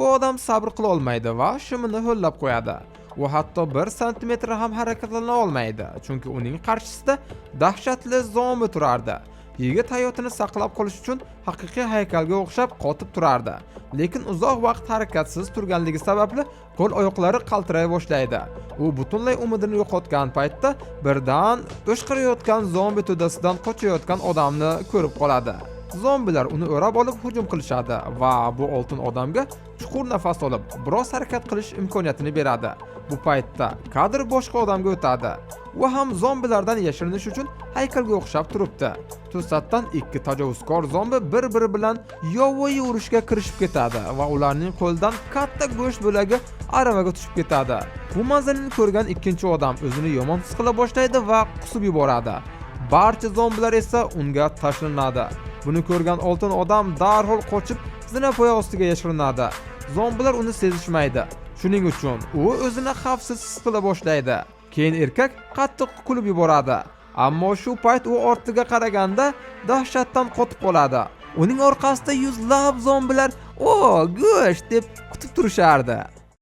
Bu odam sabr qila olmaydi va shimini ho'llab qo'yadi. U hatto 1 santimetr ham harakatlana olmaydi, chunki uning qarshisida dahshatli zombi turardi. Yigit hayotini saqlab qolish uchun haqiqiy haykalga o'xshab qotib turardi, lekin uzoq vaqt harakatsiz turganligi sababli qo'l-oyoqlari qaltiray boshlaydi. U butunlay umidini yo'qotgan paytda birdan o'shqirayotgan zombi to'dasidan qochayotgan odamni ko'rib qoladi. Zombilar uni o'rab olib hujum qilishadi va bu oltin odamga chuqur nafas olib, biroz harakat qilish imkoniyatini beradi. Bu paytda kadr boshqa odamga o'tadi. U ham zombilardan yashirinish uchun haykalga o'xshab turibdi. To'satdan ikki tajovuzkor zombi bir-biri bilan yovvoyi urushga kirishib ketadi va ularning qo'lidan katta go'sht bo'lagi aravaga tushib ketadi. Bu manzarani ko'rgan ikkinchi odam o'zini yomon his qila boshlaydi va qusib yuboradi. Barcha zombilar esa unga tashlanadi. Buni ko'rgan oltin odam darhol qochib, zinapoya ostiga yashirinadi. Zombilar uni sezishmaydi. Shuning uchun u o'zini xavfsiz his qila boshlaydi. Keyin erkak qattiq kulib yuboradi. Ammo shu payt u ortiga qaraganda dahshatdan qotib qoladi. Uning orqasida yuzlab zombilar "O, go'sht" deb kutib turishardi.